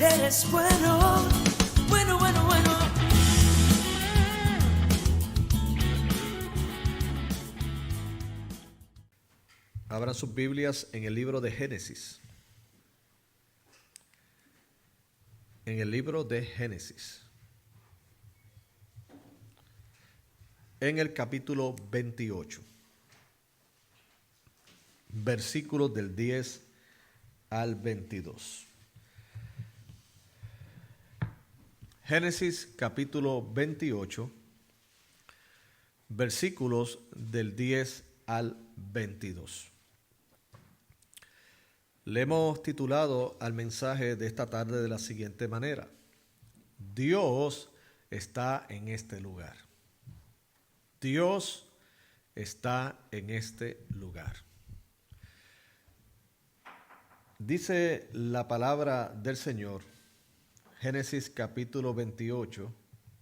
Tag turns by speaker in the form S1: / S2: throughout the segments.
S1: Eres bueno, bueno, bueno, bueno.
S2: Abran sus Biblias en el libro de Génesis. En el libro de Génesis. En el capítulo 28. Versículos del 10 al 22. Génesis capítulo 28, versículos del 10 al 22. Le hemos titulado al mensaje de esta tarde de la siguiente manera: Dios está en este lugar. Dios está en este lugar. Dice la palabra del Señor, Génesis capítulo 28,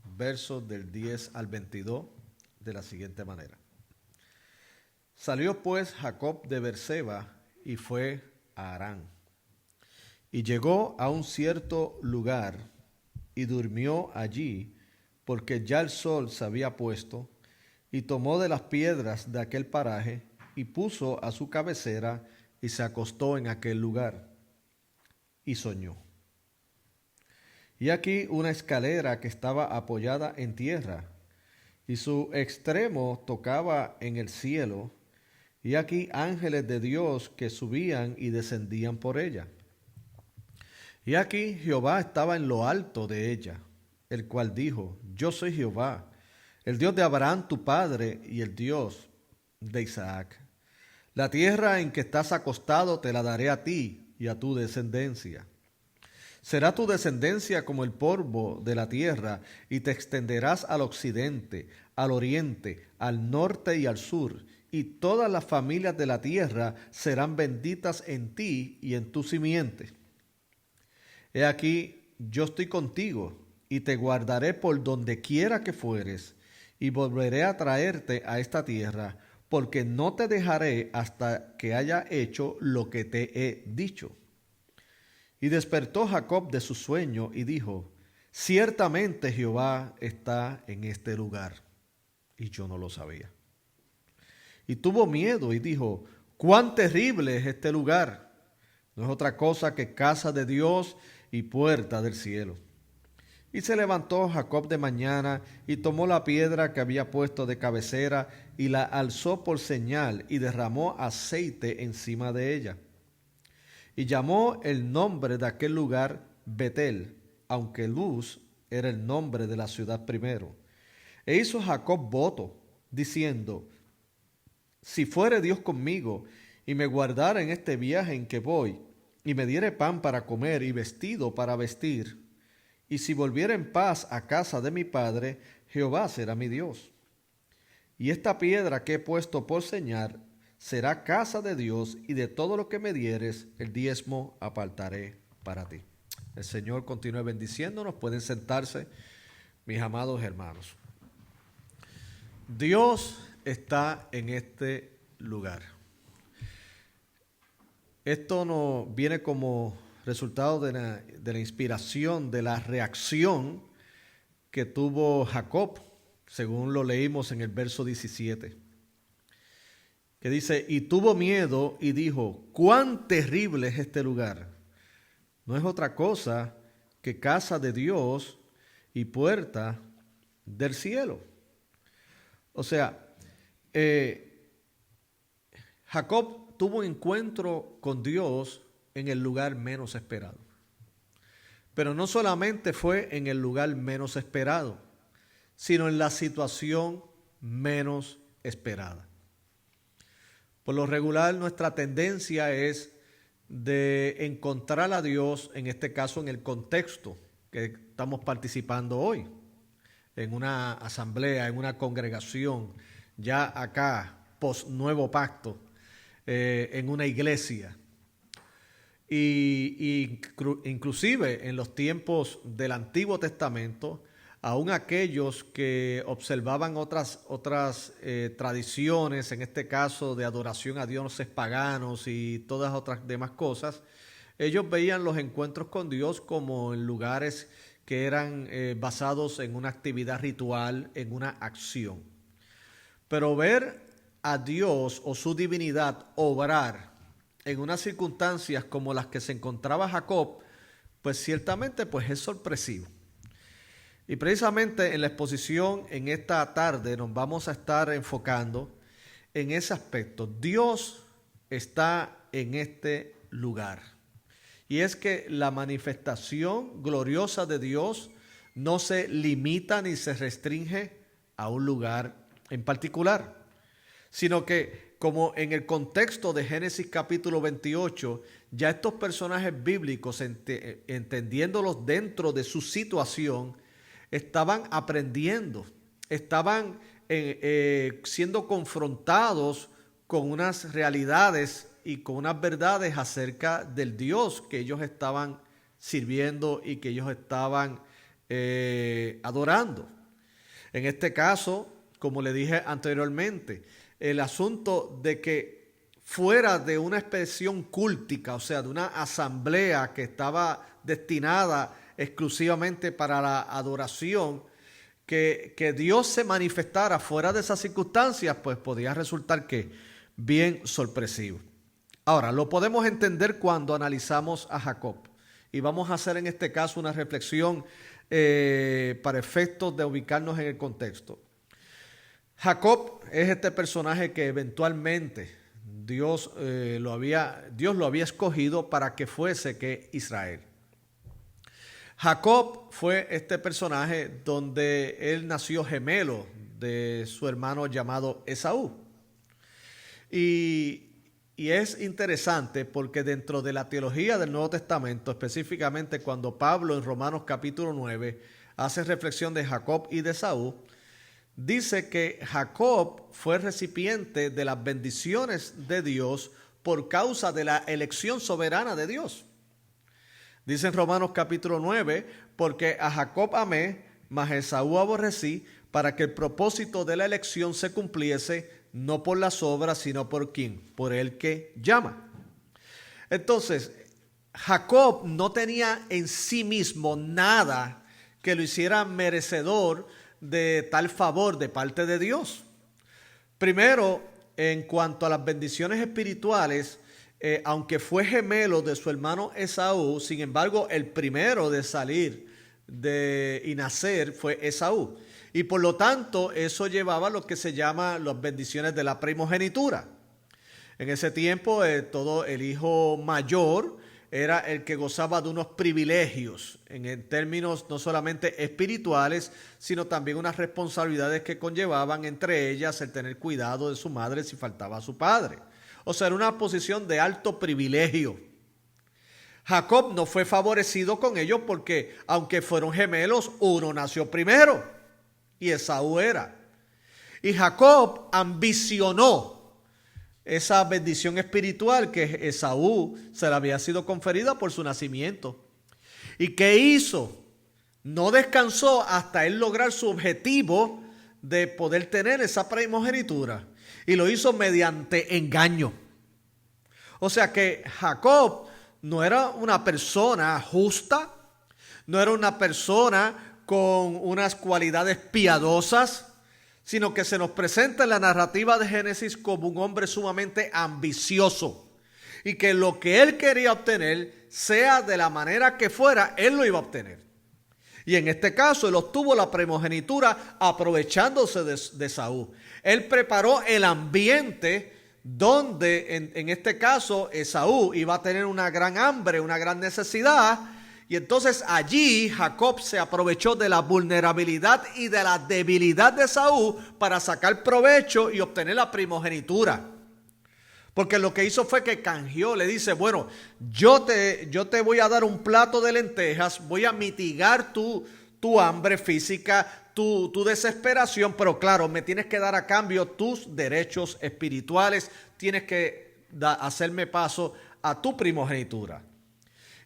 S2: versos del 10 al 22, de la siguiente manera. Salió pues Jacob de Berseba y fue a Harán. Y llegó a un cierto lugar y durmió allí, porque ya el sol se había puesto, y tomó de las piedras de aquel paraje y puso a su cabecera y se acostó en aquel lugar y soñó. Y aquí una escalera que estaba apoyada en tierra, y su extremo tocaba en el cielo, y aquí ángeles de Dios que subían y descendían por ella. Y aquí Jehová estaba en lo alto de ella, el cual dijo: Yo soy Jehová, el Dios de Abraham tu padre, y el Dios de Isaac. La tierra en que estás acostado te la daré a ti y a tu descendencia. Será tu descendencia como el polvo de la tierra, y te extenderás al occidente, al oriente, al norte y al sur, y todas las familias de la tierra serán benditas en ti y en tu simiente. He aquí, yo estoy contigo, y te guardaré por donde quiera que fueres, y volveré a traerte a esta tierra, porque no te dejaré hasta que haya hecho lo que te he dicho. Y despertó Jacob de su sueño y dijo: Ciertamente Jehová está en este lugar. Y yo no lo sabía. Y tuvo miedo y dijo: Cuán terrible es este lugar. No es otra cosa que casa de Dios y puerta del cielo. Y se levantó Jacob de mañana y tomó la piedra que había puesto de cabecera y la alzó por señal y derramó aceite encima de ella. Y llamó el nombre de aquel lugar Betel, aunque Luz era el nombre de la ciudad primero. E hizo Jacob voto, diciendo: Si fuere Dios conmigo, y me guardara en este viaje en que voy, y me diere pan para comer y vestido para vestir, y si volviera en paz a casa de mi padre, Jehová será mi Dios. Y esta piedra que he puesto por señal será casa de Dios, y de todo lo que me dieres, el diezmo apartaré para ti. El Señor continúe bendiciéndonos. Pueden sentarse, mis amados hermanos. Dios está en este lugar. Esto nos viene como resultado de la inspiración, de la reacción que tuvo Jacob, según lo leímos en el verso 17. Que dice: y tuvo miedo y dijo: cuán terrible es este lugar. No es otra cosa que casa de Dios y puerta del cielo. O sea, Jacob tuvo un encuentro con Dios en el lugar menos esperado. Pero no solamente fue en el lugar menos esperado, sino en la situación menos esperada. Por lo regular, nuestra tendencia es de encontrar a Dios, en este caso en el contexto que estamos participando hoy, en una asamblea, en una congregación, ya acá, post nuevo pacto, en una iglesia. Y inclusive en los tiempos del Antiguo Testamento, aún aquellos que observaban otras tradiciones, en este caso de adoración a dioses paganos y todas otras demás cosas, Ellos veían los encuentros con Dios como en lugares que eran basados en una actividad ritual, en una acción. Pero ver a Dios o su divinidad obrar en unas circunstancias como las que se encontraba Jacob, pues ciertamente pues es sorpresivo. Y precisamente en la exposición en esta tarde nos vamos a estar enfocando en ese aspecto. Dios está en este lugar. Y es que la manifestación gloriosa de Dios no se limita ni se restringe a un lugar en particular, sino que como en el contexto de Génesis capítulo 28, ya estos personajes bíblicos, entendiéndolos dentro de su situación, estaban aprendiendo, estaban siendo confrontados con unas realidades y con unas verdades acerca del Dios que ellos estaban sirviendo y que ellos estaban adorando. En este caso, como le dije anteriormente, el asunto de que fuera de una expresión cúltica, o sea, de una asamblea que estaba destinada exclusivamente para la adoración, que Dios se manifestara fuera de esas circunstancias, pues podía resultar que bien sorpresivo. Ahora, lo podemos entender cuando analizamos a Jacob. Y vamos a hacer en este caso una reflexión para efectos de ubicarnos en el contexto. Jacob es este personaje que eventualmente Dios lo había escogido para que fuese que Israel. Jacob fue este personaje donde él nació gemelo de su hermano llamado Esaú. Y es interesante porque dentro de la teología del Nuevo Testamento, específicamente cuando Pablo en Romanos capítulo 9 hace reflexión de Jacob y de Esaú, dice que Jacob fue recipiente de las bendiciones de Dios por causa de la elección soberana de Dios. Dice en Romanos capítulo 9, porque a Jacob amé, mas a Esaú aborrecí, para que el propósito de la elección se cumpliese, no por las obras, sino por ¿quién? Por el que llama. Entonces, Jacob no tenía en sí mismo nada que lo hiciera merecedor de tal favor de parte de Dios. Primero, en cuanto a las bendiciones espirituales, aunque fue gemelo de su hermano Esaú, sin embargo, el primero de salir y nacer fue Esaú. Y por lo tanto, eso llevaba a lo que se llama las bendiciones de la primogenitura. En ese tiempo, todo el hijo mayor era el que gozaba de unos privilegios en términos no solamente espirituales, sino también unas responsabilidades que conllevaban, entre ellas el tener cuidado de su madre si faltaba a su padre. O sea, era una posición de alto privilegio. Jacob no fue favorecido con ello porque, aunque fueron gemelos, uno nació primero y Esaú era. Y Jacob ambicionó esa bendición espiritual que Esaú se le había sido conferida por su nacimiento. ¿Y qué hizo? No descansó hasta él lograr su objetivo de poder tener esa primogenitura. Y lo hizo mediante engaño. O sea que Jacob no era una persona justa, no era una persona con unas cualidades piadosas, sino que se nos presenta en la narrativa de Génesis como un hombre sumamente ambicioso y que lo que él quería obtener, sea de la manera que fuera, él lo iba a obtener. Y en este caso él obtuvo la primogenitura aprovechándose de Esaú. Él preparó el ambiente donde en este caso Esaú iba a tener una gran hambre, una gran necesidad. Y entonces allí Jacob se aprovechó de la vulnerabilidad y de la debilidad de Esaú para sacar provecho y obtener la primogenitura. Porque lo que hizo fue que canjeó, le dice, bueno, yo te voy a dar un plato de lentejas, voy a mitigar tu hambre física, tu desesperación, pero claro, me tienes que dar a cambio tus derechos espirituales, tienes que hacerme paso a tu primogenitura.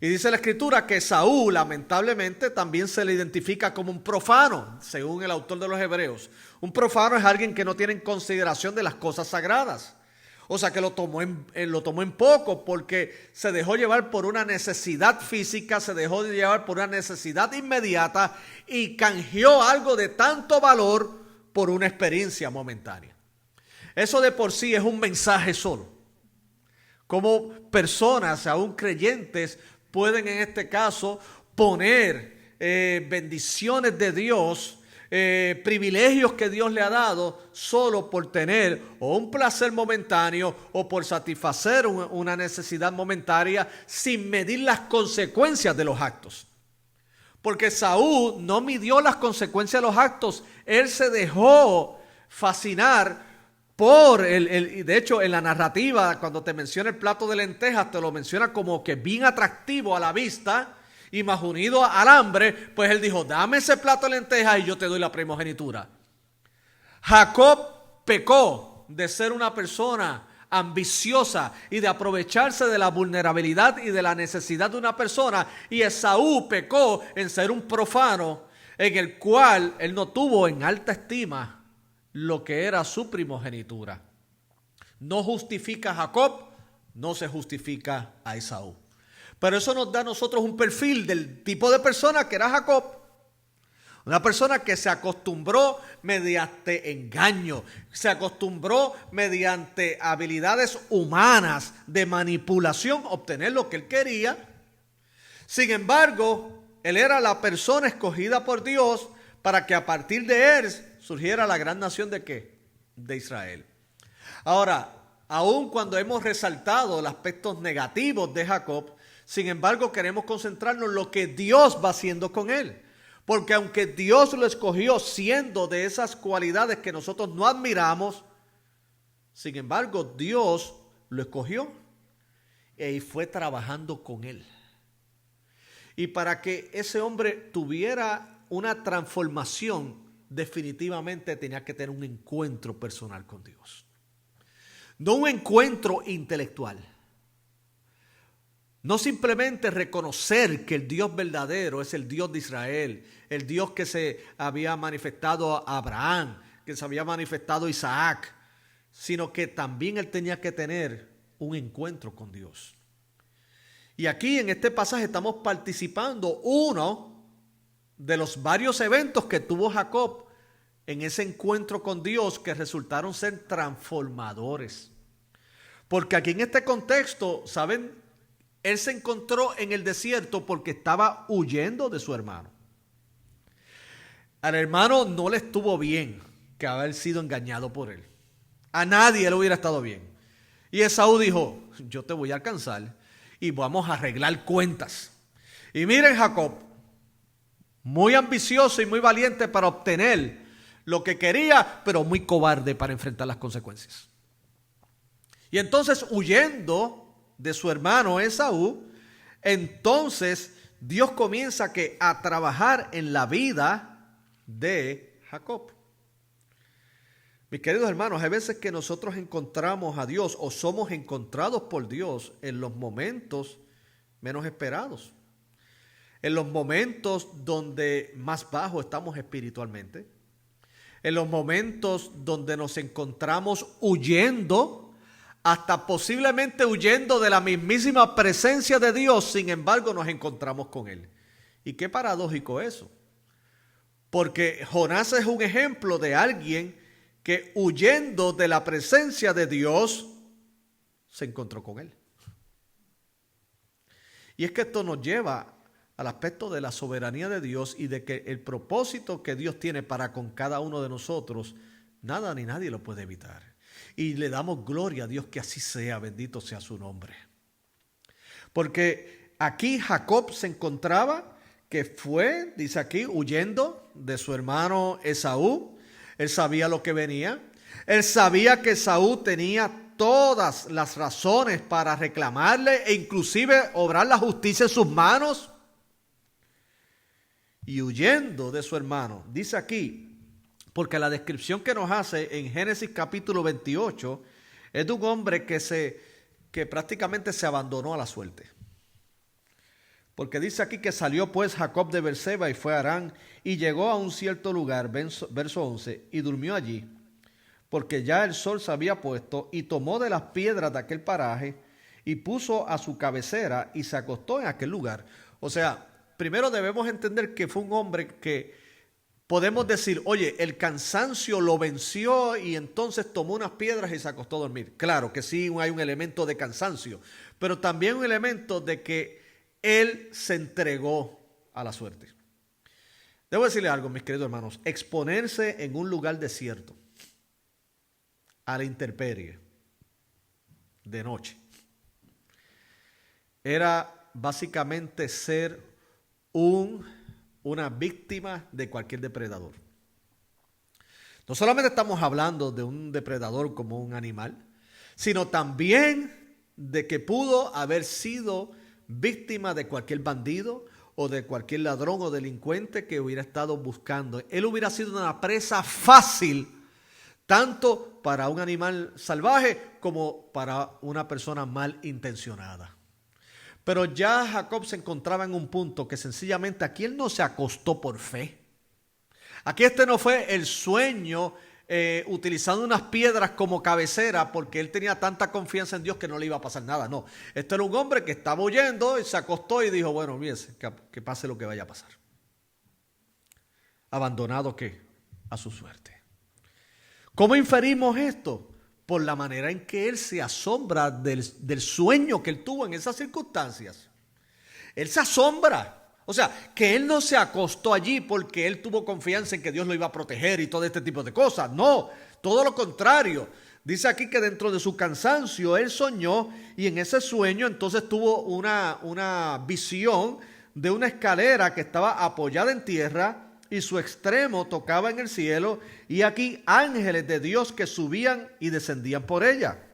S2: Y dice la Escritura que Saúl, lamentablemente, también se le identifica como un profano, según el autor de los Hebreos. Un profano es alguien que no tiene en consideración de las cosas sagradas. O sea que lo tomó en poco porque se dejó llevar por una necesidad física, se dejó llevar por una necesidad inmediata y canjeó algo de tanto valor por una experiencia momentánea. Eso de por sí es un mensaje solo. Como personas, aún creyentes, pueden en este caso poner bendiciones de Dios, privilegios que Dios le ha dado solo por tener o un placer momentáneo o por satisfacer una necesidad momentaria sin medir las consecuencias de los actos. Porque Saúl no midió las consecuencias de los actos, él se dejó fascinar por de hecho en la narrativa cuando te menciona el plato de lentejas te lo menciona como que bien atractivo a la vista. Y más unido al hambre, pues él dijo, dame ese plato de lentejas y yo te doy la primogenitura. Jacob pecó de ser una persona ambiciosa y de aprovecharse de la vulnerabilidad y de la necesidad de una persona. Y Esaú pecó en ser un profano en el cual él no tuvo en alta estima lo que era su primogenitura. No justifica a Jacob, no se justifica a Esaú. Pero eso nos da a nosotros un perfil del tipo de persona que era Jacob. Una persona que se acostumbró mediante engaño, se acostumbró mediante habilidades humanas de manipulación, obtener lo que él quería. Sin embargo, él era la persona escogida por Dios para que a partir de él surgiera la gran nación ¿de qué? De Israel. Ahora, aun cuando hemos resaltado los aspectos negativos de Jacob, sin embargo, queremos concentrarnos en lo que Dios va haciendo con él. Porque aunque Dios lo escogió siendo de esas cualidades que nosotros no admiramos, sin embargo, Dios lo escogió y fue trabajando con él. Y para que ese hombre tuviera una transformación, definitivamente tenía que tener un encuentro personal con Dios. No un encuentro intelectual. No simplemente reconocer que el Dios verdadero es el Dios de Israel, el Dios que se había manifestado a Abraham, que se había manifestado a Isaac, sino que también él tenía que tener un encuentro con Dios. Y aquí en este pasaje estamos participando uno de los varios eventos que tuvo Jacob en ese encuentro con Dios que resultaron ser transformadores. Porque aquí en este contexto, ¿saben? Él se encontró en el desierto porque estaba huyendo de su hermano. Al hermano no le estuvo bien que haber sido engañado por él. A nadie le hubiera estado bien. Y Esaú dijo, yo te voy a alcanzar y vamos a arreglar cuentas. Y miren Jacob, muy ambicioso y muy valiente para obtener lo que quería, pero muy cobarde para enfrentar las consecuencias. Y entonces huyendo de su hermano Esaú, entonces Dios comienza a trabajar en la vida de Jacob. Mis queridos hermanos, hay veces que nosotros encontramos a Dios o somos encontrados por Dios en los momentos menos esperados, en los momentos donde más bajo estamos espiritualmente, en los momentos donde nos encontramos huyendo, hasta posiblemente huyendo de la mismísima presencia de Dios, sin embargo nos encontramos con Él. Y qué paradójico eso, porque Jonás es un ejemplo de alguien que huyendo de la presencia de Dios se encontró con Él. Y es que esto nos lleva al aspecto de la soberanía de Dios y de que el propósito que Dios tiene para con cada uno de nosotros, nada ni nadie lo puede evitar. Y le damos gloria a Dios que así sea, bendito sea su nombre. Porque aquí Jacob se encontraba que fue, dice aquí, huyendo de su hermano Esaú. Él sabía lo que venía. Él sabía que Esaú tenía todas las razones para reclamarle e inclusive obrar la justicia en sus manos. Y huyendo de su hermano, dice aquí, porque la descripción que nos hace en Génesis capítulo 28 es de un hombre que prácticamente se abandonó a la suerte. Porque dice aquí que salió pues Jacob de Beerseba y fue a Harán y llegó a un cierto lugar, verso 11, y durmió allí. porque ya el sol se había puesto, y tomó de las piedras de aquel paraje y puso a su cabecera y se acostó en aquel lugar. O sea, primero debemos entender que fue un hombre que podemos decir, oye, el cansancio lo venció y entonces tomó unas piedras y se acostó a dormir. Claro que sí, hay un elemento de cansancio, pero también un elemento de que él se entregó a la suerte. Debo decirle algo, mis queridos hermanos, exponerse en un lugar desierto, a la intemperie, de noche, era básicamente ser una víctima de cualquier depredador. No solamente estamos hablando de un depredador como un animal, sino también de que pudo haber sido víctima de cualquier bandido o de cualquier ladrón o delincuente que hubiera estado buscando. Él hubiera sido una presa fácil, tanto para un animal salvaje como para una persona malintencionada. Pero ya Jacob se encontraba en un punto que sencillamente aquí él no se acostó por fe. Aquí no fue el sueño utilizando unas piedras como cabecera porque él tenía tanta confianza en Dios que no le iba a pasar nada. No, este era un hombre que estaba huyendo y se acostó y dijo, bueno, fíjese, que pase lo que vaya a pasar. Abandonado ¿qué? A su suerte. ¿Cómo inferimos esto? Por la manera en que él se asombra del sueño que él tuvo en esas circunstancias. Él se asombra. O sea, que él no se acostó allí porque él tuvo confianza en que Dios lo iba a proteger y todo este tipo de cosas. No, todo lo contrario. Dice aquí que dentro de su cansancio él soñó y en ese sueño entonces tuvo una visión de una escalera que estaba apoyada en tierra y su extremo tocaba en el cielo y aquí ángeles de Dios que subían y descendían por ella.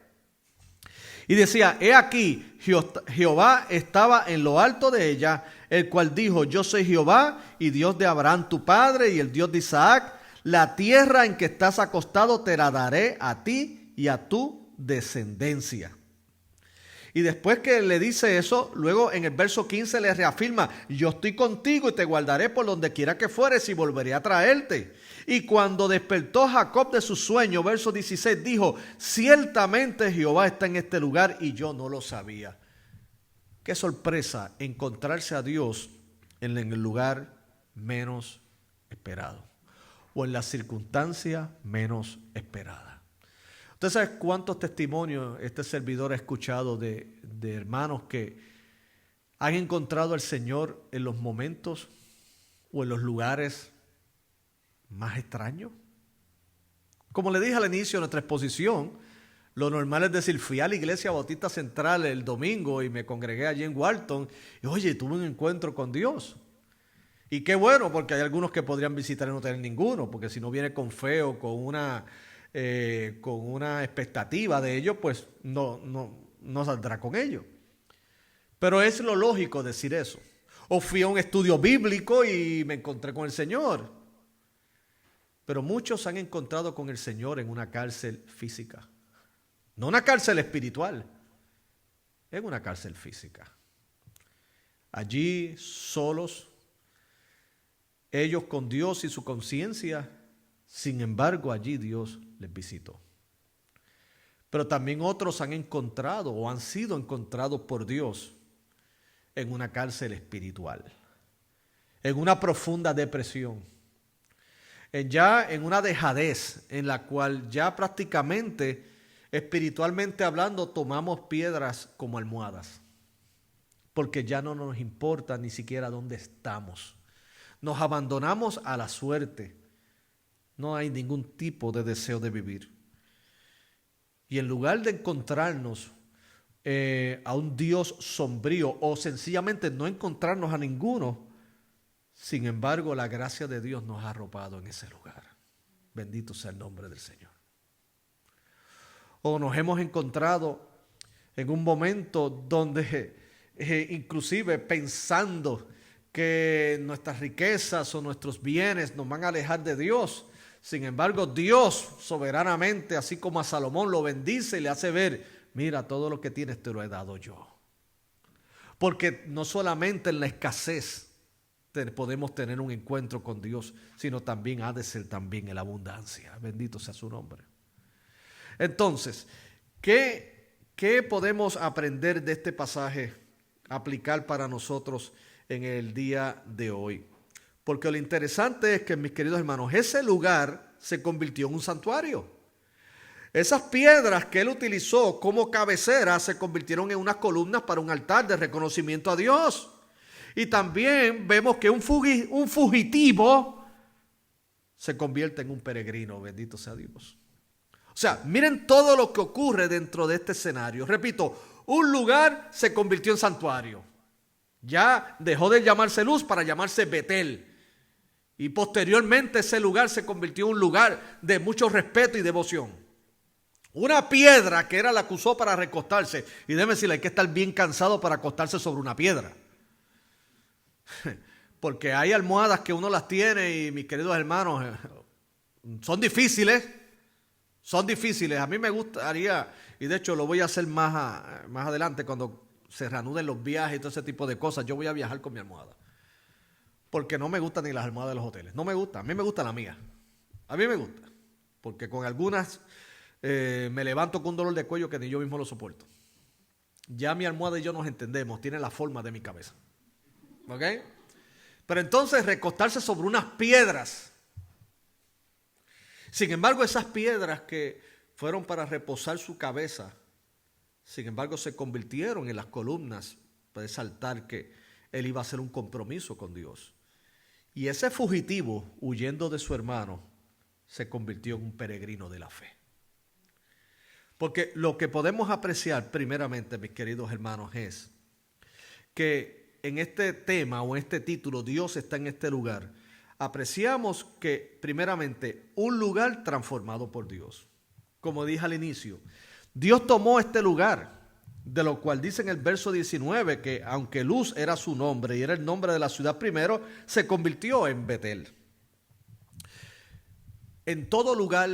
S2: Y decía, he aquí, Jehová estaba en lo alto de ella, el cual dijo, yo soy Jehová y Dios de Abraham tu padre y el Dios de Isaac. La tierra en que estás acostado te la daré a ti y a tu descendencia. Y después que le dice eso, luego en el verso 15 le reafirma, yo estoy contigo y te guardaré por donde quiera que fueres y volveré a traerte. Y cuando despertó Jacob de su sueño, verso 16, dijo, ciertamente Jehová está en este lugar y yo no lo sabía. Qué sorpresa encontrarse a Dios en el lugar menos esperado o en la circunstancia menos esperada. ¿Usted sabe cuántos testimonios este servidor ha escuchado de hermanos que han encontrado al Señor en los momentos o en los lugares más extraños? Como le dije al inicio de nuestra exposición, lo normal es decir, fui a la iglesia Bautista Central el domingo y me congregué allí en Walton y oye, tuve un encuentro con Dios. Y qué bueno, porque hay algunos que podrían visitar y no tener ninguno, porque si no viene con fe o con una expectativa de ello, pues no saldrá con ello. Pero es lo lógico decir eso. O fui a un estudio bíblico y me encontré con el Señor. Pero muchos han encontrado con el Señor en una cárcel física. No una cárcel espiritual, en una cárcel física. Allí solos, ellos con Dios y su conciencia, sin embargo allí Dios les visitó. Pero también otros han encontrado o han sido encontrados por Dios en una cárcel espiritual, en una profunda depresión, en una dejadez en la cual ya prácticamente, espiritualmente hablando, tomamos piedras como almohadas, porque ya no nos importa ni siquiera dónde estamos. Nos abandonamos a la suerte. No hay ningún tipo de deseo de vivir. Y en lugar de encontrarnos a un Dios sombrío o sencillamente no encontrarnos a ninguno, sin embargo la gracia de Dios nos ha arropado en ese lugar. Bendito sea el nombre del Señor. O nos hemos encontrado en un momento donde inclusive pensando que nuestras riquezas o nuestros bienes nos van a alejar de Dios. Sin embargo, Dios soberanamente, así como a Salomón, lo bendice y le hace ver, mira, todo lo que tienes te lo he dado yo. Porque no solamente en la escasez podemos tener un encuentro con Dios, sino también ha de ser también en la abundancia. Bendito sea su nombre. Entonces, ¿qué podemos aprender de este pasaje, aplicar para nosotros en el día de hoy? Porque lo interesante es que, mis queridos hermanos, ese lugar se convirtió en un santuario. Esas piedras que él utilizó como cabecera se convirtieron en unas columnas para un altar de reconocimiento a Dios. Y también vemos que un fugitivo se convierte en un peregrino, bendito sea Dios. O sea, miren todo lo que ocurre dentro de este escenario. Repito, un lugar se convirtió en santuario. Ya dejó de llamarse Luz para llamarse Betel. Y posteriormente ese lugar se convirtió en un lugar de mucho respeto y devoción. Una piedra que era la que usó para recostarse. Y déjeme decirle, hay que estar bien cansado para acostarse sobre una piedra. Porque hay almohadas que uno las tiene y, mis queridos hermanos, son difíciles. Son difíciles. A mí me gustaría, y de hecho lo voy a hacer más adelante cuando se reanuden los viajes y todo ese tipo de cosas. Yo voy a viajar con mi almohada. Porque no me gustan ni las almohadas de los hoteles. No me gusta. A mí me gusta la mía. A mí me gusta. Porque con algunas me levanto con un dolor de cuello que ni yo mismo lo soporto. Ya mi almohada y yo nos entendemos. Tiene la forma de mi cabeza. ¿Ok? Pero entonces recostarse sobre unas piedras. Sin embargo, esas piedras que fueron para reposar su cabeza, sin embargo, se convirtieron en las columnas para ese altar que él iba a hacer un compromiso con Dios. Y ese fugitivo, huyendo de su hermano, se convirtió en un peregrino de la fe. Porque lo que podemos apreciar primeramente, mis queridos hermanos, es que en este tema o en este título, Dios está en este lugar, apreciamos que primeramente un lugar transformado por Dios. Como dije al inicio, Dios tomó este lugar, de lo cual dice en el verso 19 que aunque Luz era su nombre y era el nombre de la ciudad primero, se convirtió en Betel. En todo lugar,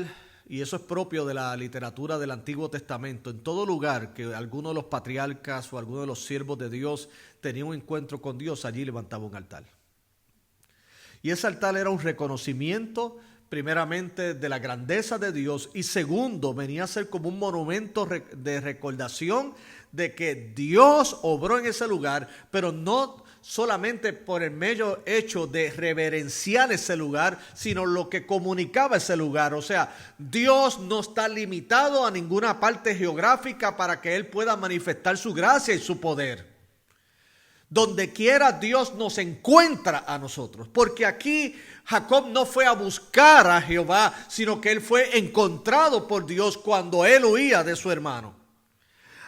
S2: y eso es propio de la literatura del Antiguo Testamento, en todo lugar que alguno de los patriarcas o alguno de los siervos de Dios tenía un encuentro con Dios, allí levantaba un altar. Y ese altar era un reconocimiento primeramente de la grandeza de Dios y segundo venía a ser como un monumento de recordación de que Dios obró en ese lugar, pero no solamente por el medio hecho de reverenciar ese lugar, sino lo que comunicaba ese lugar. O sea, Dios no está limitado a ninguna parte geográfica para que Él pueda manifestar su gracia y su poder. Donde quiera Dios nos encuentra a nosotros. Porque aquí Jacob no fue a buscar a Jehová, sino que él fue encontrado por Dios cuando él huía de su hermano.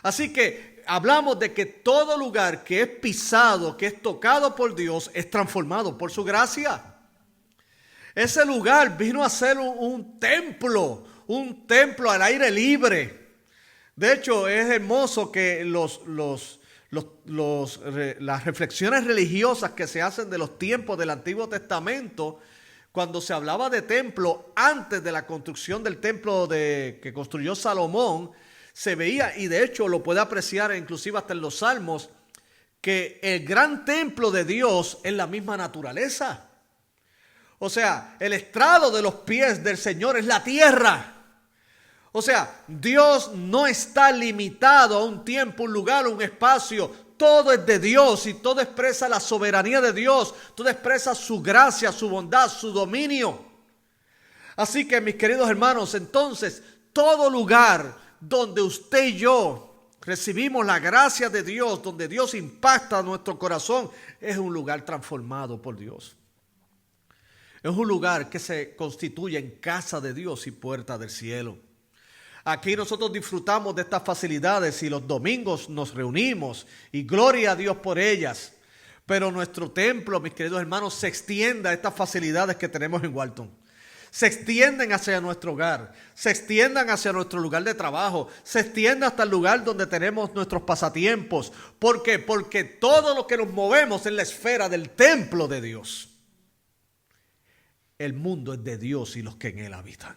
S2: Así que hablamos de que todo lugar que es pisado, que es tocado por Dios, es transformado por su gracia. Ese lugar vino a ser un templo al aire libre. De hecho, es hermoso que las reflexiones religiosas que se hacen de los tiempos del Antiguo Testamento, cuando se hablaba de templo antes de la construcción del templo que construyó Salomón, se veía, y de hecho lo puede apreciar inclusive hasta en los Salmos, que el gran templo de Dios es la misma naturaleza. O sea, el estrado de los pies del Señor es la tierra. O sea, Dios no está limitado a un tiempo, un lugar, un espacio. Todo es de Dios y todo expresa la soberanía de Dios. Todo expresa su gracia, su bondad, su dominio. Así que, mis queridos hermanos, entonces, todo lugar donde usted y yo recibimos la gracia de Dios, donde Dios impacta nuestro corazón, es un lugar transformado por Dios. Es un lugar que se constituye en casa de Dios y puerta del cielo. Aquí nosotros disfrutamos de estas facilidades y los domingos nos reunimos y gloria a Dios por ellas. Pero nuestro templo, mis queridos hermanos, se extiende a estas facilidades que tenemos en Walton. Se extienden hacia nuestro hogar, se extiendan hacia nuestro lugar de trabajo, se extiende hasta el lugar donde tenemos nuestros pasatiempos. ¿Por qué? Porque todo lo que nos movemos es la esfera del templo de Dios. El mundo es de Dios y los que en él habitan.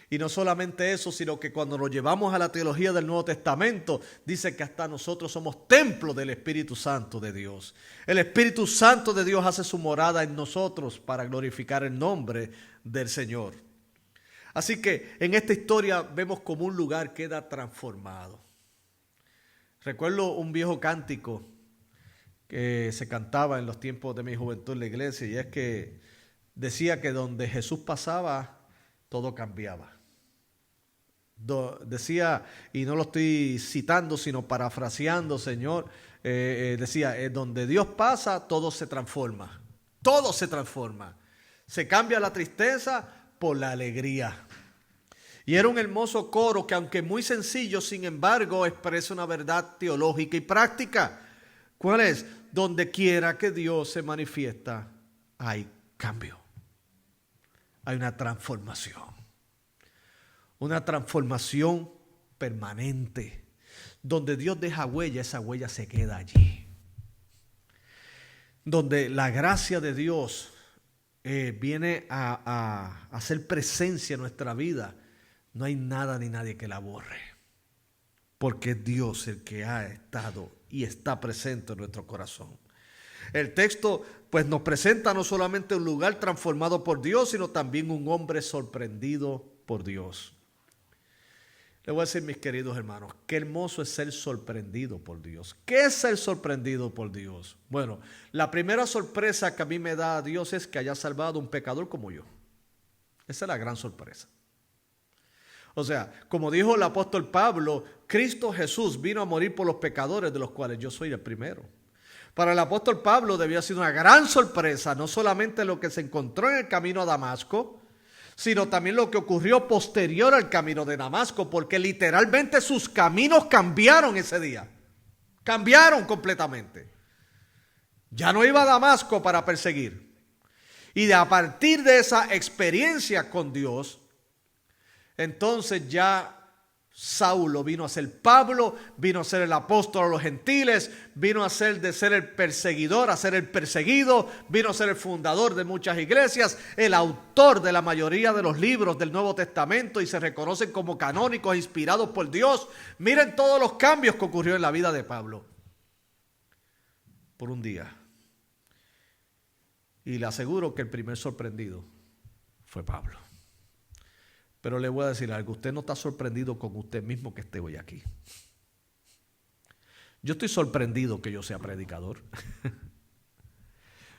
S2: Y no solamente eso, sino que cuando lo llevamos a la teología del Nuevo Testamento, dice que hasta nosotros somos templo del Espíritu Santo de Dios. El Espíritu Santo de Dios hace su morada en nosotros para glorificar el nombre del Señor. Así que en esta historia vemos como un lugar queda transformado. Recuerdo un viejo cántico que se cantaba en los tiempos de mi juventud en la iglesia, y es que decía que donde Jesús pasaba, todo cambiaba. Decía, y no lo estoy citando, sino parafraseando, Señor, decía, donde Dios pasa, todo se transforma. Todo se transforma. Se cambia la tristeza por la alegría. Y era un hermoso coro que, aunque muy sencillo, sin embargo, expresa una verdad teológica y práctica. ¿Cuál es? Donde quiera que Dios se manifiesta, hay cambio. Hay una transformación. Una transformación permanente. Donde Dios deja huella, esa huella se queda allí. Donde la gracia de Dios viene a hacer presencia en nuestra vida, no hay nada ni nadie que la borre. Porque es Dios el que ha estado y está presente en nuestro corazón. El texto pues nos presenta no solamente un lugar transformado por Dios, sino también un hombre sorprendido por Dios. Le voy a decir, mis queridos hermanos, qué hermoso es ser sorprendido por Dios. ¿Qué es ser sorprendido por Dios? Bueno, la primera sorpresa que a mí me da Dios es que haya salvado a un pecador como yo. Esa es la gran sorpresa. O sea, como dijo el apóstol Pablo, Cristo Jesús vino a morir por los pecadores, de los cuales yo soy el primero. Para el apóstol Pablo debía ser una gran sorpresa, no solamente lo que se encontró en el camino a Damasco, sino también lo que ocurrió posterior al camino de Damasco, porque literalmente sus caminos cambiaron ese día. Cambiaron completamente. Ya no iba a Damasco para perseguir. Y a partir de esa experiencia con Dios, entonces ya Saulo vino a ser Pablo, vino a ser el apóstol a los gentiles, vino a ser de ser el perseguidor a ser el perseguido, vino a ser el fundador de muchas iglesias, el autor de la mayoría de los libros del Nuevo Testamento, y se reconocen como canónicos inspirados por Dios. Miren todos los cambios que ocurrió en la vida de Pablo por un día. Y le aseguro que el primer sorprendido fue Pablo. Pero le voy a decir algo, usted no está sorprendido con usted mismo que esté hoy aquí. Yo estoy sorprendido que yo sea predicador.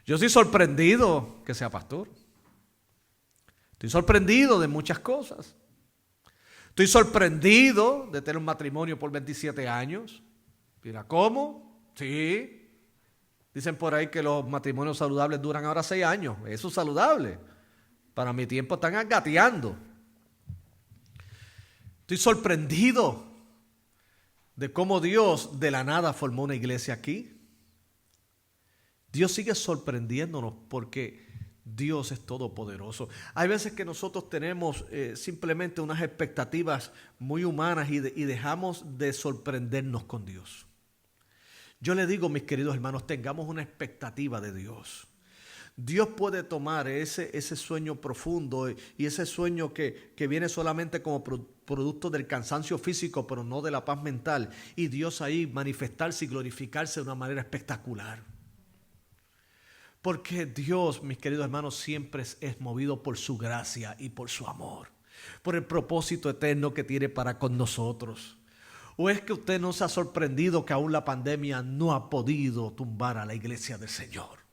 S2: Yo estoy sorprendido que sea pastor. Estoy sorprendido de muchas cosas. Estoy sorprendido de tener un matrimonio por 27 años. Mira, ¿cómo? Sí. Dicen por ahí que los matrimonios saludables duran ahora 6 años. Eso es saludable. Para mi tiempo están gateando. Estoy sorprendido de cómo Dios de la nada formó una iglesia aquí. Dios sigue sorprendiéndonos porque Dios es todopoderoso. Hay veces que nosotros tenemos simplemente unas expectativas muy humanas y dejamos de sorprendernos con Dios. Yo le digo, mis queridos hermanos, tengamos una expectativa de Dios. Dios puede tomar ese sueño profundo y ese sueño que viene solamente como producto del cansancio físico, pero no de la paz mental, y Dios ahí manifestarse y glorificarse de una manera espectacular. Porque Dios, mis queridos hermanos, siempre es movido por su gracia y por su amor, por el propósito eterno que tiene para con nosotros. ¿O es que usted no se ha sorprendido que aún la pandemia no ha podido tumbar a la iglesia del Señor?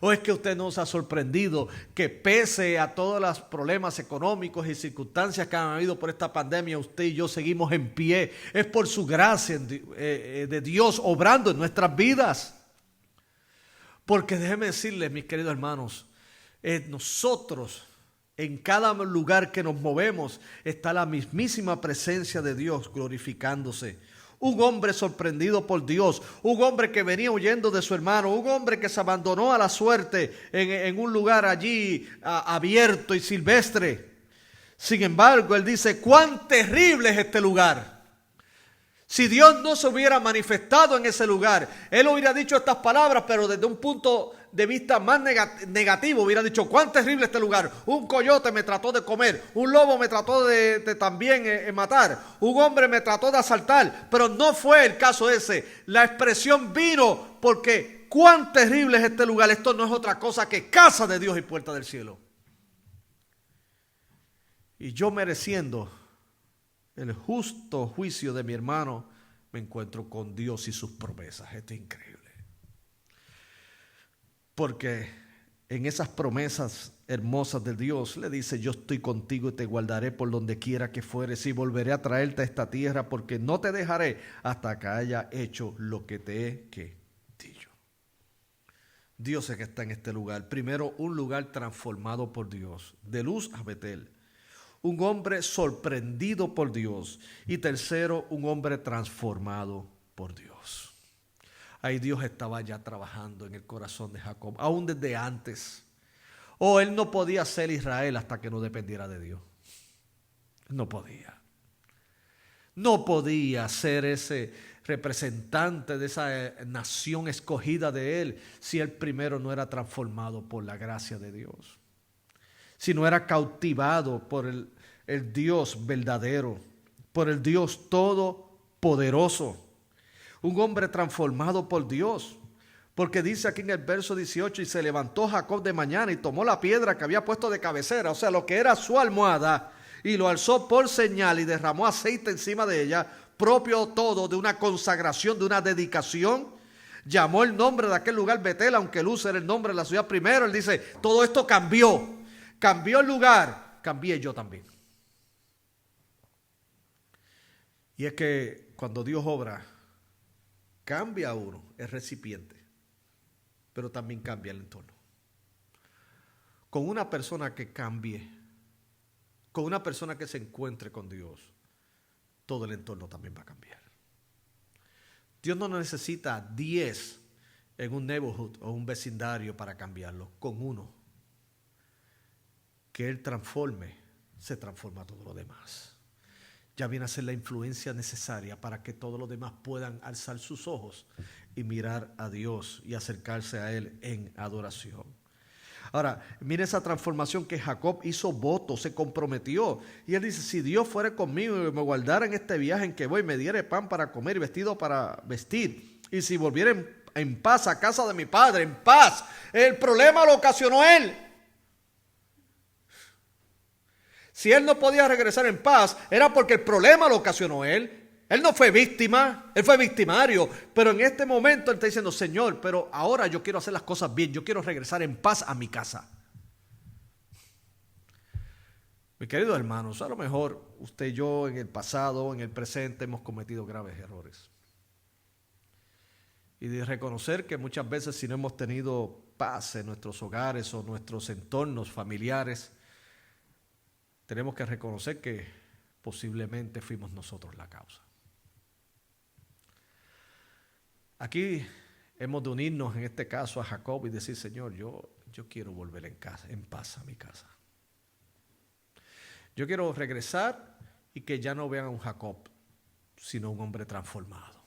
S2: ¿O es que usted no se ha sorprendido que pese a todos los problemas económicos y circunstancias que han habido por esta pandemia, usted y yo seguimos en pie? Es por su gracia de Dios obrando en nuestras vidas. Porque déjeme decirles, mis queridos hermanos, nosotros en cada lugar que nos movemos está la mismísima presencia de Dios glorificándose. Un hombre sorprendido por Dios, un hombre que venía huyendo de su hermano, un hombre que se abandonó a la suerte en un lugar allí abierto y silvestre. Sin embargo, él dice, cuán terrible es este lugar. Si Dios no se hubiera manifestado en ese lugar, él hubiera dicho estas palabras, pero desde un punto de vista más negativo, hubiera dicho, cuán terrible este lugar. Un coyote me trató de comer, un lobo me trató de también matar, un hombre me trató de asaltar, pero no fue el caso ese. La expresión vino porque cuán terrible es este lugar. Esto no es otra cosa que casa de Dios y puerta del cielo. y yo mereciendo el justo juicio de mi hermano, me encuentro con Dios y sus promesas. Esto es increíble. Porque en esas promesas hermosas de Dios le dice: yo estoy contigo y te guardaré por donde quiera que fueres, y volveré a traerte a esta tierra, porque no te dejaré hasta que haya hecho lo que te he dicho. Dios es que está en este lugar. Primero, un lugar transformado por Dios, de Luz a Betel. Un hombre sorprendido por Dios. Y tercero, un hombre transformado por Dios. Ahí Dios estaba ya trabajando en el corazón de Jacob, aún desde antes. Él no podía ser Israel hasta que no dependiera de Dios. No podía. No podía ser ese representante de esa nación escogida de él si él primero no era transformado por la gracia de Dios. Si no era cautivado por el Dios verdadero, por el Dios todopoderoso. Un hombre transformado por Dios. Porque dice aquí en el verso 18: y se levantó Jacob de mañana y tomó la piedra que había puesto de cabecera, o sea, lo que era su almohada, y lo alzó por señal y derramó aceite encima de ella, propio todo de una consagración, de una dedicación. Llamó el nombre de aquel lugar Betel, aunque Luz era el nombre de la ciudad primero. Él dice: todo esto cambió. Cambió el lugar, cambié yo también. Y es que cuando Dios obra, cambia a uno, el recipiente, pero también cambia el entorno. Con una persona que cambie, con una persona que se encuentre con Dios, todo el entorno también va a cambiar. Dios no necesita 10 en un neighborhood o un vecindario para cambiarlo. Con uno que Él transforme, se transforma todo lo demás. Ya viene a ser la influencia necesaria para que todos los demás puedan alzar sus ojos y mirar a Dios y acercarse a Él en adoración. Ahora, mire esa transformación que Jacob hizo voto, se comprometió. Y él dice: si Dios fuera conmigo y me guardara en este viaje en que voy, me diere pan para comer y vestido para vestir, y si volviera en paz a casa de mi padre, en paz. El problema lo ocasionó él. Si él no podía regresar en paz, era porque el problema lo ocasionó él. Él no fue víctima, él fue victimario. Pero en este momento él está diciendo: Señor, pero ahora yo quiero hacer las cosas bien. Yo quiero regresar en paz a mi casa. Mis queridos hermanos, a lo mejor usted y yo en el pasado, en el presente, hemos cometido graves errores. Y de reconocer que muchas veces, si no hemos tenido paz en nuestros hogares o nuestros entornos familiares, tenemos que reconocer que posiblemente fuimos nosotros la causa. Aquí hemos de unirnos en este caso a Jacob y decir: Señor, yo quiero volver en paz a mi casa. Yo quiero regresar y que ya no vean a un Jacob, sino un hombre transformado.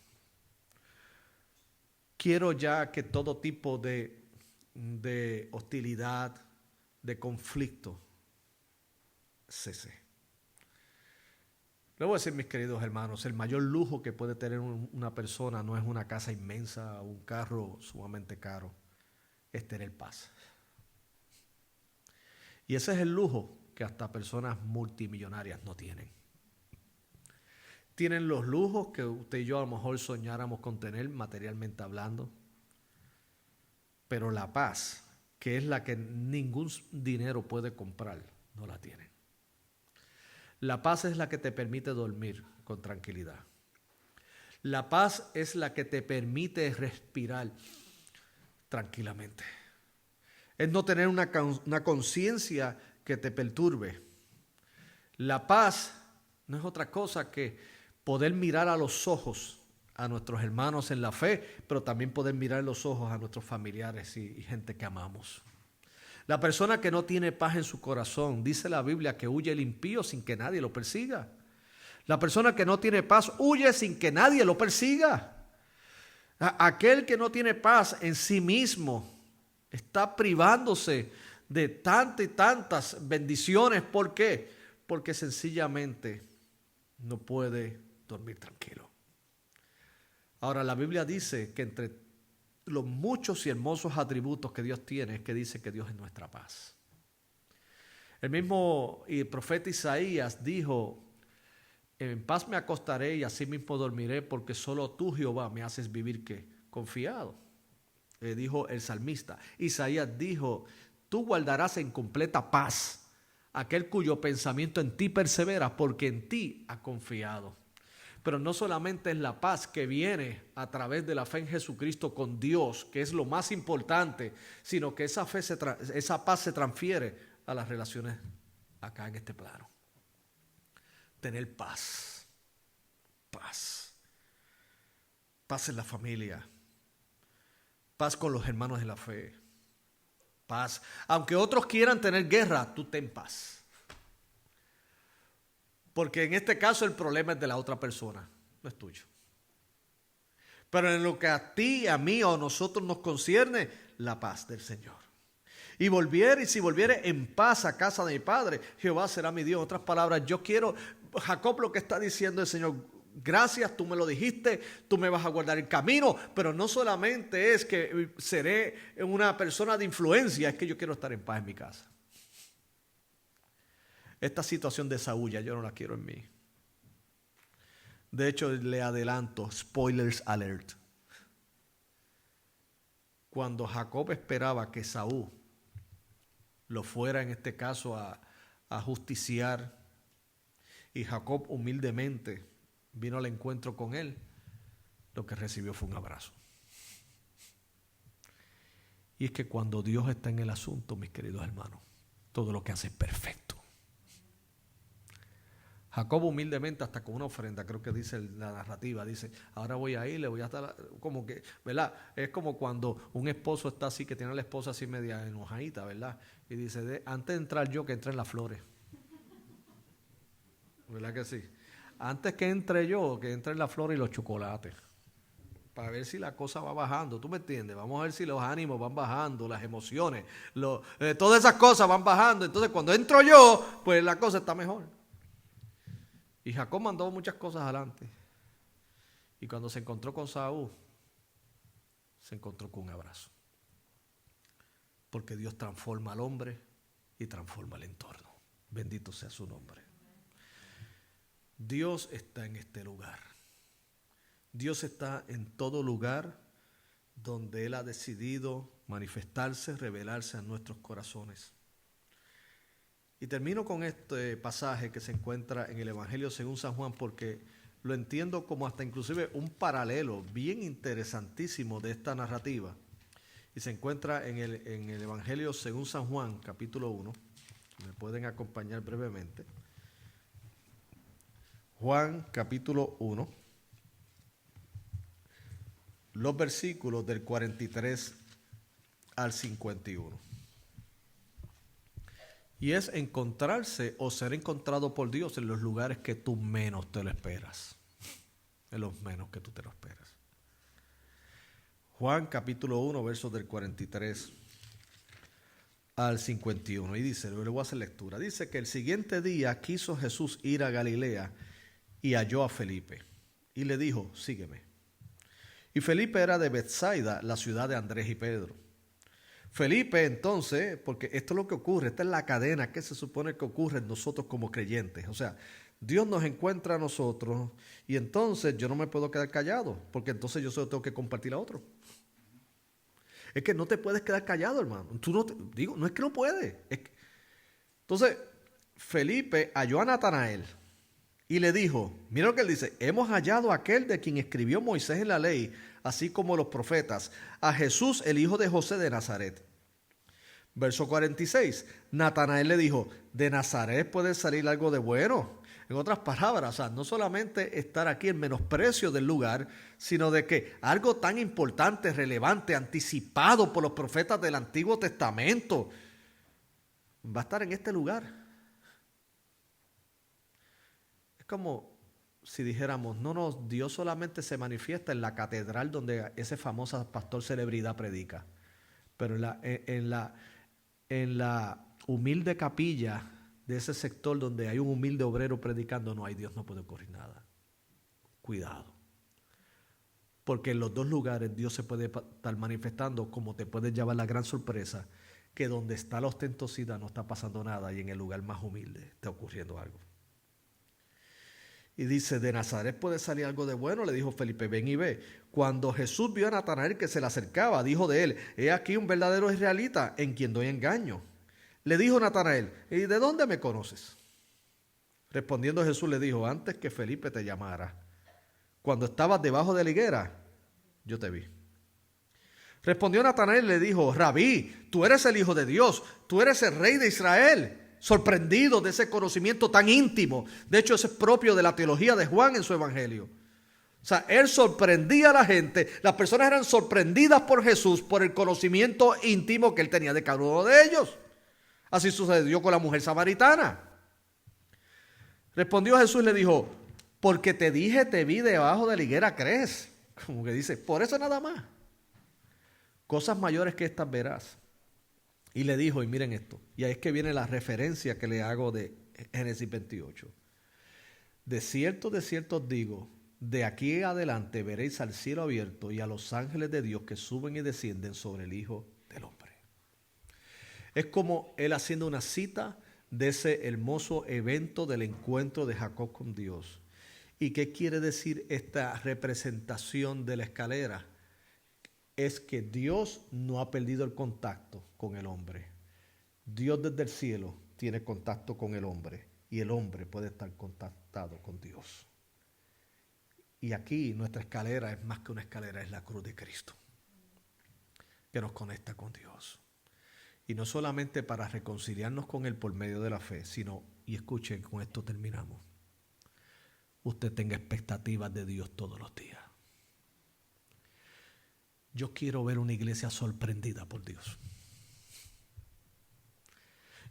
S2: Quiero ya que todo tipo de hostilidad, de conflicto, cese. Le voy a decir, mis queridos hermanos, el mayor lujo que puede tener una persona no es una casa inmensa o un carro sumamente caro, es tener paz. Y ese es el lujo que hasta personas multimillonarias no tienen. Tienen los lujos que usted y yo a lo mejor soñáramos con tener materialmente hablando, pero la paz, que es la que ningún dinero puede comprar, no la tienen. La paz es la que te permite dormir con tranquilidad. La paz es la que te permite respirar tranquilamente. Es no tener una conciencia que te perturbe. La paz no es otra cosa que poder mirar a los ojos a nuestros hermanos en la fe, pero también poder mirar en los ojos a nuestros familiares y gente que amamos. La persona que no tiene paz en su corazón, dice la Biblia que huye el impío sin que nadie lo persiga. La persona que no tiene paz huye sin que nadie lo persiga. Aquel que no tiene paz en sí mismo está privándose de tantas y tantas bendiciones. ¿Por qué? Porque sencillamente no puede dormir tranquilo. Ahora, la Biblia dice que entre los muchos y hermosos atributos que Dios tiene es que dice que Dios es nuestra paz. El mismo profeta Isaías dijo: en paz me acostaré y así mismo dormiré, porque solo tú, Jehová, me haces vivir, ¿qué? Confiado. Dijo el salmista. Isaías dijo: tú guardarás en completa paz aquel cuyo pensamiento en ti persevera, porque en ti ha confiado. Pero no solamente es la paz que viene a través de la fe en Jesucristo con Dios, que es lo más importante, sino que esa paz se transfiere a las relaciones acá en este plano. Tener paz, paz, paz en la familia, paz con los hermanos de la fe, paz. Aunque otros quieran tener guerra, tú ten paz. Porque en este caso el problema es de la otra persona, no es tuyo. Pero en lo que a ti, a mí o a nosotros nos concierne, la paz del Señor. Y si volviere en paz a casa de mi padre, Jehová será mi Dios. En otras palabras, yo quiero, Jacob lo que está diciendo el Señor: gracias, tú me lo dijiste, tú me vas a guardar el camino, pero no solamente es que seré una persona de influencia, es que yo quiero estar en paz en mi casa. Esta situación de Saúl ya yo no la quiero en mí. De hecho, le adelanto, spoilers alert. Cuando Jacob esperaba que Saúl lo fuera en este caso a justiciar, y Jacob humildemente vino al encuentro con él, lo que recibió fue un abrazo. Y es que cuando Dios está en el asunto, mis queridos hermanos, todo lo que hace es perfecto. Jacob humildemente, hasta con una ofrenda, creo que dice la narrativa, dice: ahora voy a ir, le voy a estar, como que, ¿verdad? Es como cuando un esposo está así, que tiene a la esposa así media enojadita, ¿verdad? Y dice: antes de entrar yo, que entren las flores. ¿Verdad que sí? Antes que entre yo, que entren las flores y los chocolates. Para ver si la cosa va bajando, ¿tú me entiendes? Vamos a ver si los ánimos van bajando, las emociones, todas esas cosas van bajando. Entonces cuando entro yo, pues la cosa está mejor. Y Jacob mandó muchas cosas adelante. Y cuando se encontró con Saúl, se encontró con un abrazo. Porque Dios transforma al hombre y transforma el entorno. Bendito sea su nombre. Dios está en este lugar. Dios está en todo lugar donde Él ha decidido manifestarse, revelarse a nuestros corazones. Y termino con este pasaje que se encuentra en el Evangelio según San Juan, porque lo entiendo como hasta inclusive un paralelo bien interesantísimo de esta narrativa. Y se encuentra en el Evangelio según San Juan, capítulo 1. Me pueden acompañar brevemente. Juan, capítulo 1. Los versículos del 43 al 51. Y es encontrarse o ser encontrado por Dios en los lugares que tú menos te lo esperas. En los menos que tú te lo esperas. Juan capítulo 1, versos del 43 al 51. Y dice, le voy a hacer lectura. Dice que el siguiente día quiso Jesús ir a Galilea y halló a Felipe. Y le dijo: sígueme. Y Felipe era de Betsaida, la ciudad de Andrés y Pedro. Felipe entonces, porque esto es lo que ocurre, esta es la cadena que se supone que ocurre en nosotros como creyentes. O sea, Dios nos encuentra a nosotros y entonces yo no me puedo quedar callado, porque entonces yo solo tengo que compartir a otro. Es que no te puedes quedar callado, hermano. Tú no no es que no puedes. Entonces, Felipe halló a Natanael y le dijo, mira lo que él dice: hemos hallado a aquel de quien escribió Moisés en la ley, así como los profetas, a Jesús, el hijo de José de Nazaret. Verso 46, Natanael le dijo: de Nazaret puede salir algo de bueno. En otras palabras, o sea, no solamente estar aquí en menosprecio del lugar, sino de que algo tan importante, relevante, anticipado por los profetas del Antiguo Testamento, va a estar en este lugar. Es como si dijéramos, no, Dios solamente se manifiesta en la catedral donde ese famoso pastor celebridad predica. Pero en la humilde capilla de ese sector donde hay un humilde obrero predicando, no hay Dios, no puede ocurrir nada. Cuidado. Porque en los dos lugares Dios se puede estar manifestando, como te puede llevar la gran sorpresa que donde está la ostentosidad no está pasando nada y en el lugar más humilde está ocurriendo algo. Y dice, de Nazaret puede salir algo de bueno, le dijo Felipe, ven y ve. Cuando Jesús vio a Natanael que se le acercaba, dijo de él, he aquí un verdadero israelita en quien doy engaño. Le dijo Natanael, ¿y de dónde me conoces? Respondiendo Jesús le dijo, antes que Felipe te llamara, cuando estabas debajo de la higuera, yo te vi. Respondió Natanael y le dijo, Rabí, tú eres el Hijo de Dios, tú eres el Rey de Israel. Sorprendido de ese conocimiento tan íntimo. De hecho, eso es propio de la teología de Juan en su evangelio. O sea, él sorprendía a la gente. Las personas eran sorprendidas por Jesús por el conocimiento íntimo que él tenía de cada uno de ellos. Así sucedió con la mujer samaritana. Respondió Jesús y le dijo, porque te dije, te vi debajo de la higuera, ¿crees? Como que dice, por eso nada más. Cosas mayores que estas verás. Y le dijo, y miren esto, y ahí es que viene la referencia que le hago de Génesis 28. De cierto os digo, de aquí en adelante veréis al cielo abierto y a los ángeles de Dios que suben y descienden sobre el Hijo del Hombre. Es como él haciendo una cita de ese hermoso evento del encuentro de Jacob con Dios. ¿Y qué quiere decir esta representación de la escalera? Es que Dios no ha perdido el contacto con el hombre. Dios desde el cielo tiene contacto con el hombre y el hombre puede estar contactado con Dios. Y aquí nuestra escalera es más que una escalera, es la cruz de Cristo que nos conecta con Dios. Y no solamente para reconciliarnos con Él por medio de la fe, sino, y escuchen, con esto terminamos, usted tenga expectativas de Dios todos los días. Yo quiero ver una iglesia sorprendida por Dios.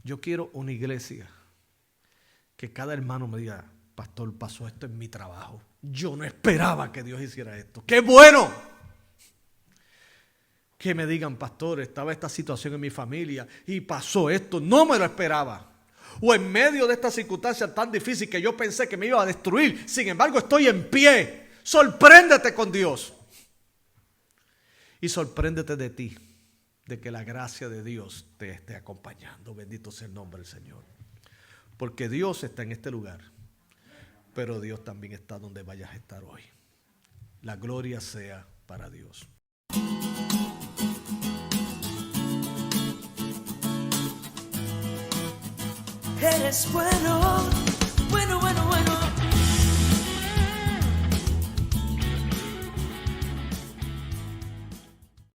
S2: Yo quiero una iglesia que cada hermano me diga, pastor, pasó esto en mi trabajo. Yo no esperaba que Dios hiciera esto. ¡Qué bueno! Que me digan, pastor, estaba esta situación en mi familia y pasó esto. No me lo esperaba. O en medio de esta circunstancia tan difícil que yo pensé que me iba a destruir. Sin embargo, estoy en pie. Sorpréndete con Dios. Y sorpréndete de ti, de que la gracia de Dios te esté acompañando. Bendito sea el nombre del Señor. Porque Dios está en este lugar, pero Dios también está donde vayas a estar hoy. La gloria sea para Dios.
S1: Eres bueno.